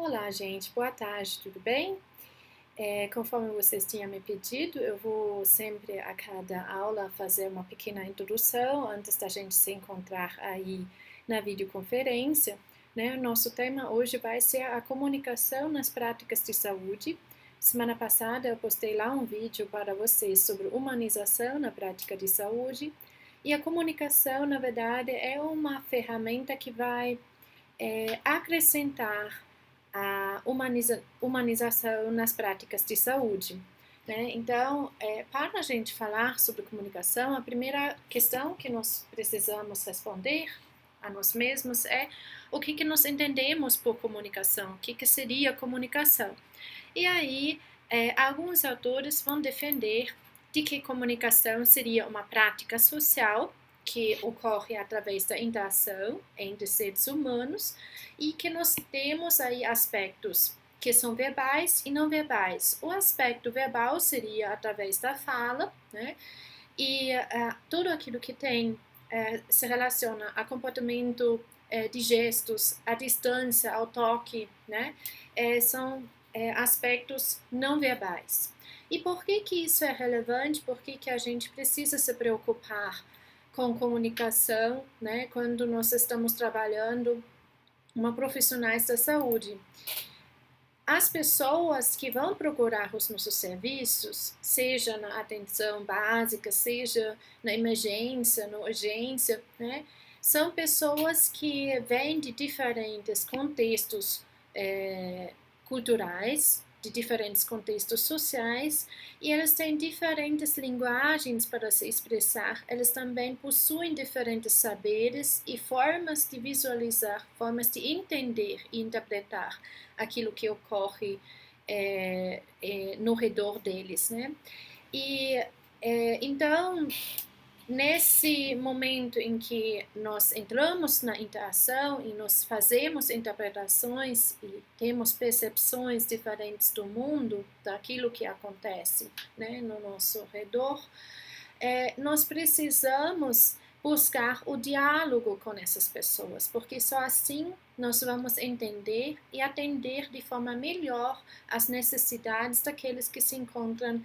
Olá, gente, boa tarde, tudo bem? Conforme vocês tinham me pedido, eu vou sempre a cada aula fazer uma pequena introdução antes da gente se encontrar aí na videoconferência, né? O nosso tema hoje vai ser a comunicação nas práticas de saúde. Semana passada eu postei lá um vídeo para vocês sobre humanização na prática de saúde. E a comunicação, na verdade, é uma ferramenta que vai acrescentar a humanização nas práticas de saúde. Né? Então, para a gente falar sobre comunicação, a primeira questão que nós precisamos responder a nós mesmos é o que nós entendemos por comunicação, o que seria comunicação. E aí, alguns autores vão defender de que comunicação seria uma prática social que ocorre através da interação entre seres humanos e que nós temos aí aspectos que são verbais e não verbais. O aspecto verbal seria através da fala, né? E tudo aquilo que tem se relaciona a comportamento de gestos, à distância, ao toque, né? São aspectos não verbais. E por que isso é relevante? Por que a gente precisa se preocupar com comunicação, né? Quando nós estamos trabalhando uma profissionais da saúde? As pessoas que vão procurar os nossos serviços, seja na atenção básica, seja na emergência, na urgência, né, são pessoas que vêm de diferentes contextos culturais, de diferentes contextos sociais, e elas têm diferentes linguagens para se expressar, elas também possuem diferentes saberes e formas de visualizar, formas de entender e interpretar aquilo que ocorre no redor deles, né? E então, nesse momento em que nós entramos na interação e nós fazemos interpretações e temos percepções diferentes do mundo, daquilo que acontece, né, no nosso redor, nós precisamos buscar o diálogo com essas pessoas, porque só assim nós vamos entender e atender de forma melhor as necessidades daqueles que se encontram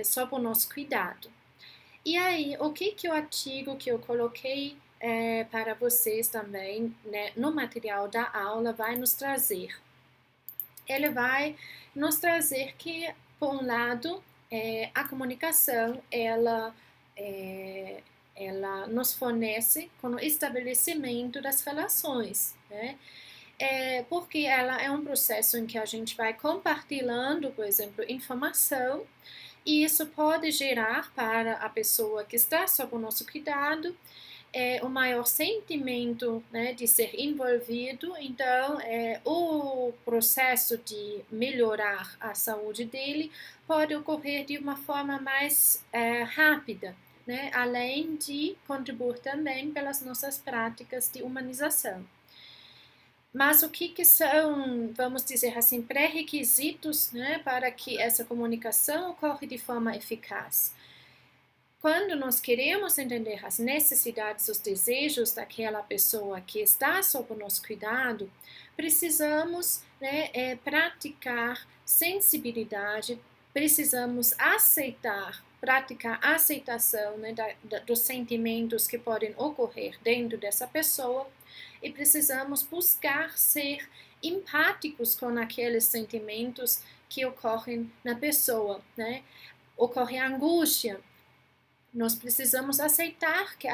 sob o nosso cuidado. E aí, o que o artigo que eu coloquei para vocês também, né, no material da aula vai nos trazer? Ele vai nos trazer que, por um lado, a comunicação, ela nos fornece com o estabelecimento das relações, né? Porque ela é um processo em que a gente vai compartilhando, por exemplo, informação, e isso pode gerar para a pessoa que está sob o nosso cuidado o maior sentimento, né, de ser envolvido. Então, o processo de melhorar a saúde dele pode ocorrer de uma forma mais rápida, né, além de contribuir também pelas nossas práticas de humanização. Mas o que são, vamos dizer assim, pré-requisitos, né, para que essa comunicação ocorra de forma eficaz? Quando nós queremos entender as necessidades, os desejos daquela pessoa que está sob o nosso cuidado, precisamos, né, praticar sensibilidade, precisamos praticar a aceitação, né, dos sentimentos que podem ocorrer dentro dessa pessoa, e precisamos buscar ser empáticos com aqueles sentimentos que ocorrem na pessoa, né? Ocorre a angústia, nós precisamos aceitar que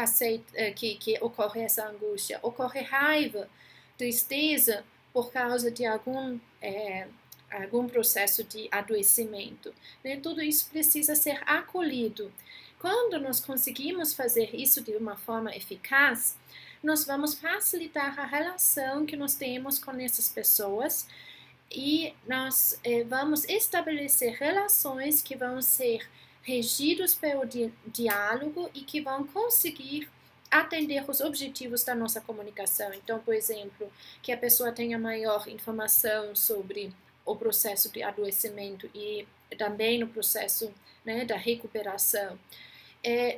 ocorre essa angústia, ocorre raiva, tristeza por causa de algum processo de adoecimento. Né? Tudo isso precisa ser acolhido. Quando nós conseguimos fazer isso de uma forma eficaz, nós vamos facilitar a relação que nós temos com essas pessoas e nós vamos estabelecer relações que vão ser regidos pelo diálogo e que vão conseguir atender os objetivos da nossa comunicação. Então, por exemplo, que a pessoa tenha maior informação sobre o processo de adoecimento e também no processo, né, da recuperação.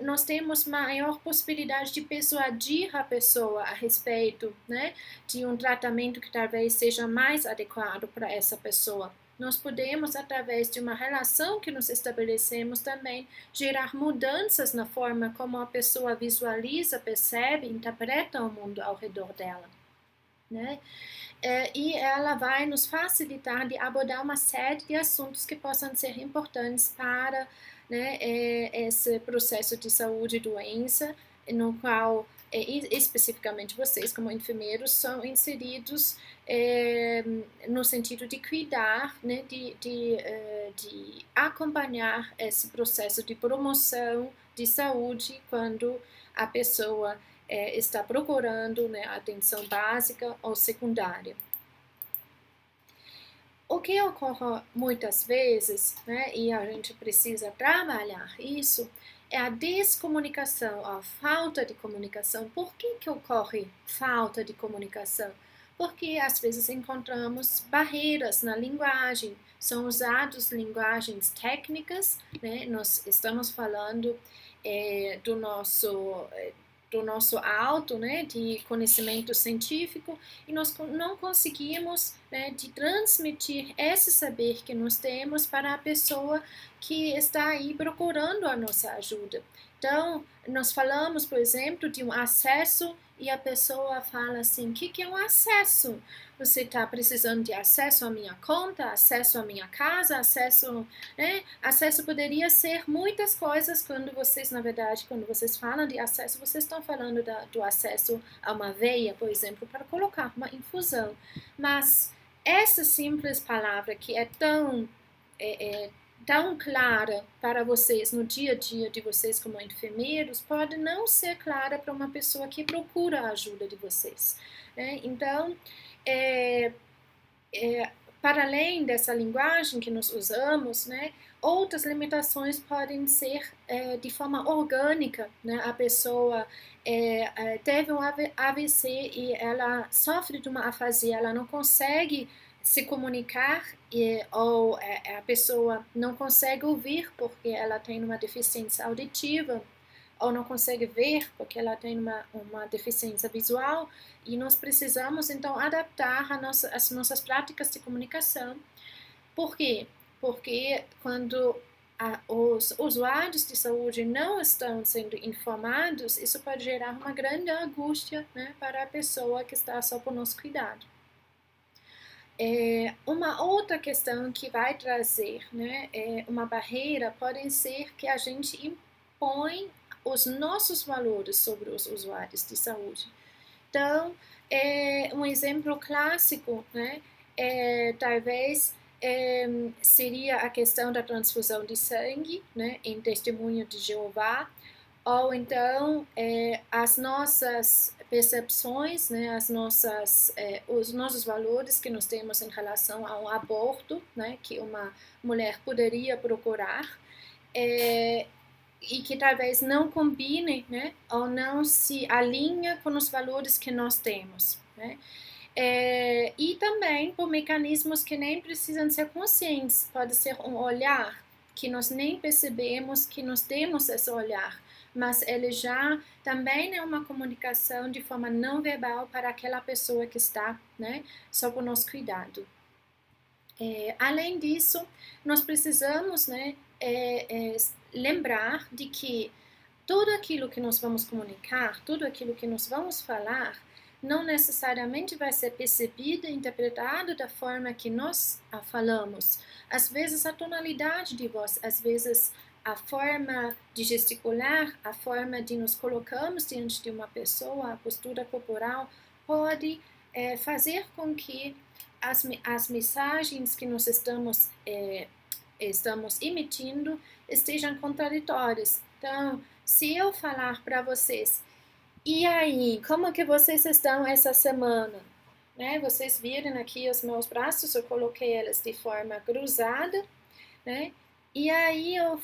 nós temos maior possibilidade de persuadir a pessoa a respeito, né, de um tratamento que talvez seja mais adequado para essa pessoa. Nós podemos, através de uma relação que nos estabelecemos, também gerar mudanças na forma como a pessoa visualiza, percebe, interpreta o mundo ao redor dela, né? E ela vai nos facilitar de abordar uma série de assuntos que possam ser importantes para, né, esse processo de saúde e doença, no qual especificamente vocês, como enfermeiros, são inseridos no sentido de cuidar, né, de acompanhar esse processo de promoção de saúde quando a pessoa está procurando, né, atenção básica ou secundária. O que ocorre muitas vezes, né, e a gente precisa trabalhar isso, é a descomunicação, a falta de comunicação. Por que ocorre falta de comunicação? Porque às vezes encontramos barreiras na linguagem, são usadas linguagens técnicas, né? Nós estamos falando do nosso alto, né, de conhecimento científico, e nós não conseguimos, né, de transmitir esse saber que nós temos para a pessoa que está aí procurando a nossa ajuda. Então, nós falamos, por exemplo, de um acesso e a pessoa fala assim: o que é um acesso? Você está precisando de acesso à minha conta, acesso à minha casa, acesso, né? Acesso poderia ser muitas coisas quando vocês, na verdade, quando vocês falam de acesso, vocês estão falando do acesso a uma veia, por exemplo, para colocar uma infusão. Mas essa simples palavra que é tão clara para vocês no dia a dia de vocês como enfermeiros, pode não ser clara para uma pessoa que procura a ajuda de vocês, né? Então, para além dessa linguagem que nós usamos, né, outras limitações podem ser de forma orgânica, né? A pessoa teve um AVC e ela sofre de uma afasia, ela não consegue se comunicar ou a pessoa não consegue ouvir porque ela tem uma deficiência auditiva, ou não consegue ver porque ela tem uma deficiência visual, e nós precisamos então adaptar as nossas práticas de comunicação. Por quê? Porque quando os usuários de saúde não estão sendo informados, isso pode gerar uma grande angústia, né, para a pessoa que está sob o nosso cuidado. Uma outra questão que vai trazer, né, uma barreira pode ser que a gente impõe os nossos valores sobre os usuários de saúde. Então, um exemplo clássico, né, talvez seria a questão da transfusão de sangue, né, em Testemunho de Jeová, ou então as nossas percepções, né, os nossos valores que nós temos em relação ao aborto, né, que uma mulher poderia procurar, e que talvez não combine, né, ou não se alinha com os valores que nós temos, né? E também por mecanismos que nem precisam ser conscientes, pode ser um olhar que nós nem percebemos que nós temos esse olhar, mas ele já também é uma comunicação de forma não verbal para aquela pessoa que está, né, sob o nosso cuidado. Além disso, nós precisamos, né, lembrar de que tudo aquilo que nós vamos comunicar, tudo aquilo que nós vamos falar, não necessariamente vai ser percebido e interpretado da forma que nós falamos. Às vezes a tonalidade de voz, às vezes a forma de gesticular, a forma de nos colocarmos diante de uma pessoa, a postura corporal, pode fazer com que as mensagens que nós estamos emitindo estejam contraditórias. Então, se eu falar para vocês: e aí, como que vocês estão essa semana? Né? Vocês viram aqui os meus braços, eu coloquei eles de forma cruzada, né? E aí eu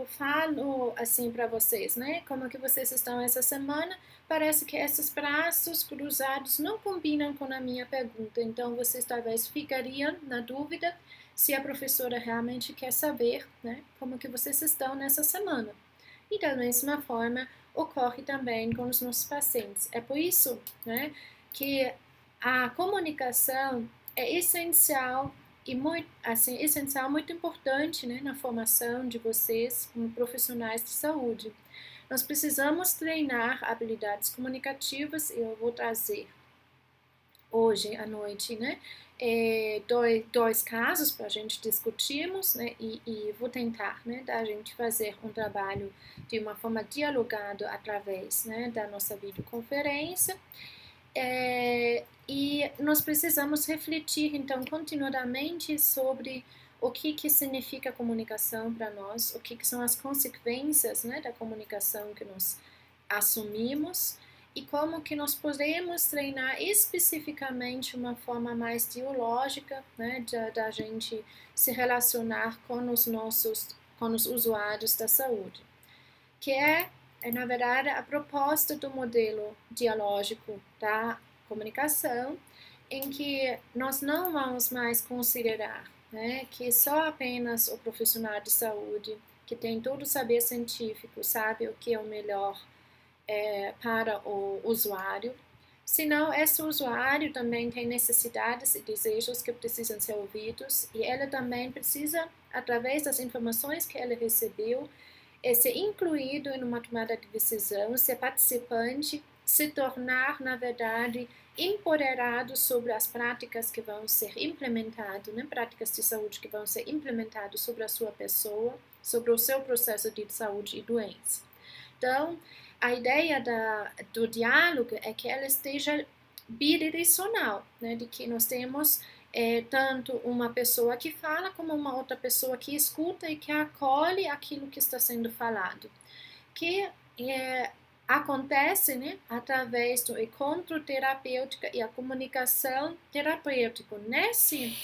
falo assim para vocês, né? Como que vocês estão essa semana? Parece que esses braços cruzados não combinam com a minha pergunta. Então vocês talvez ficariam na dúvida se a professora realmente quer saber, né? Como que vocês estão nessa semana. E da mesma forma ocorre também com os nossos pacientes. É por isso, né, que a comunicação é essencial e muito, assim, essencial, muito importante, né, na formação de vocês como profissionais de saúde. Nós precisamos treinar habilidades comunicativas e eu vou trazer hoje à noite, né, dois casos para a gente discutirmos, né, e vou tentar, né, da gente fazer um trabalho de uma forma dialogada através, né, da nossa videoconferência. E nós precisamos refletir, então, continuadamente sobre o que significa comunicação para nós, o que são as consequências, né, da comunicação que nós assumimos e como que nós podemos treinar especificamente uma forma mais teológica, né, da gente se relacionar com os usuários da saúde, que na verdade, a proposta do modelo dialógico da comunicação, em que nós não vamos mais considerar, né, que só apenas o profissional de saúde, que tem todo o saber científico, sabe o que é o melhor para o usuário, senão esse usuário também tem necessidades e desejos que precisam ser ouvidos, e ela também precisa, através das informações que ela recebeu, ser incluído em uma tomada de decisão, ser participante, se tornar, na verdade, empoderado sobre as práticas que vão ser implementadas, né? Práticas de saúde que vão ser implementadas sobre a sua pessoa, sobre o seu processo de saúde e doença. Então, a ideia do diálogo é que ela esteja bidirecional, né? De que nós temos tanto uma pessoa que fala como uma outra pessoa que escuta e que acolhe aquilo que está sendo falado, que acontece, né, através do encontro terapêutico e a comunicação terapêutica. Nesse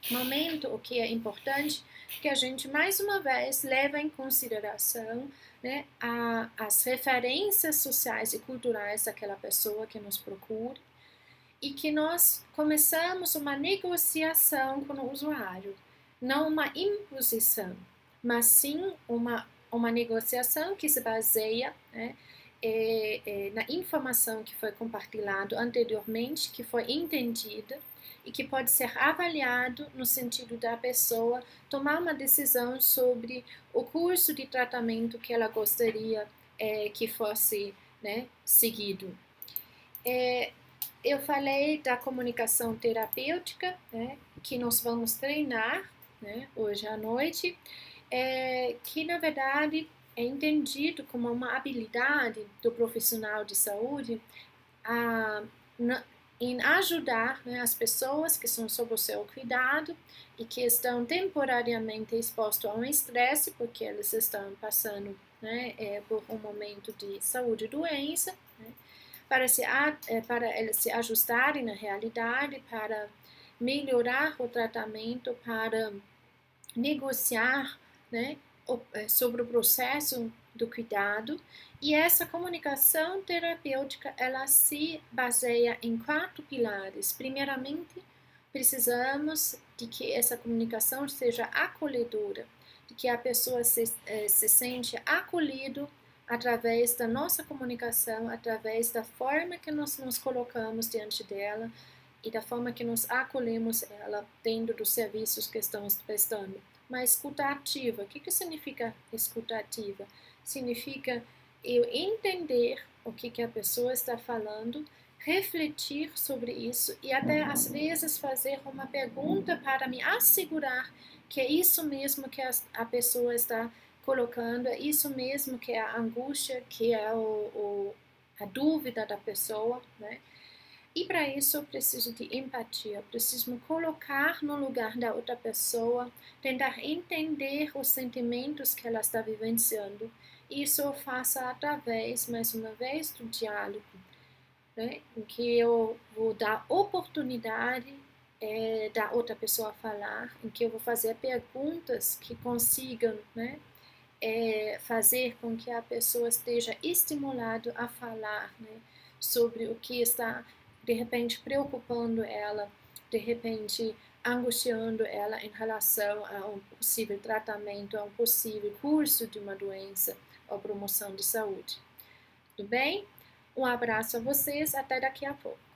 momento, o que é importante que a gente mais uma vez leva em consideração, né, as referências sociais e culturais daquela pessoa que nos procura, e que nós começamos uma negociação com o usuário, não uma imposição, mas sim uma negociação que se baseia, né, na informação que foi compartilhada anteriormente, que foi entendida e que pode ser avaliado no sentido da pessoa tomar uma decisão sobre o curso de tratamento que ela gostaria que fosse, né, seguido. Eu falei da comunicação terapêutica, né, que nós vamos treinar, né, hoje à noite, que na verdade é entendido como uma habilidade do profissional de saúde em ajudar, né, as pessoas que são sob o seu cuidado e que estão temporariamente expostos a um estresse, porque eles estão passando, né, por um momento de saúde e doença, né, para eles se ajustarem na realidade, para melhorar o tratamento, para negociar, né, sobre o processo do cuidado. E essa comunicação terapêutica, ela se baseia em 4 pilares. Primeiramente, precisamos de que essa comunicação seja acolhedora, de que a pessoa se sente acolhido através da nossa comunicação, através da forma que nós nos colocamos diante dela e da forma que nós acolhemos ela dentro dos serviços que estamos prestando. Mas escuta ativa, o que significa escuta ativa? Significa eu entender o que a pessoa está falando, refletir sobre isso e até às vezes fazer uma pergunta para me assegurar que é isso mesmo que a pessoa está colocando, é isso mesmo que é a angústia, que é a dúvida da pessoa, né? E para isso eu preciso de empatia, eu preciso me colocar no lugar da outra pessoa, tentar entender os sentimentos que ela está vivenciando. Isso eu faço através, mais uma vez, do diálogo, né? Em que eu vou dar oportunidade da outra pessoa falar, em que eu vou fazer perguntas que consigam, né, fazer com que a pessoa esteja estimulada a falar, né, sobre o que está, de repente, preocupando ela, de repente, angustiando ela em relação a um possível tratamento, a um possível curso de uma doença, a promoção de saúde. Tudo bem? Um abraço a vocês, até daqui a pouco.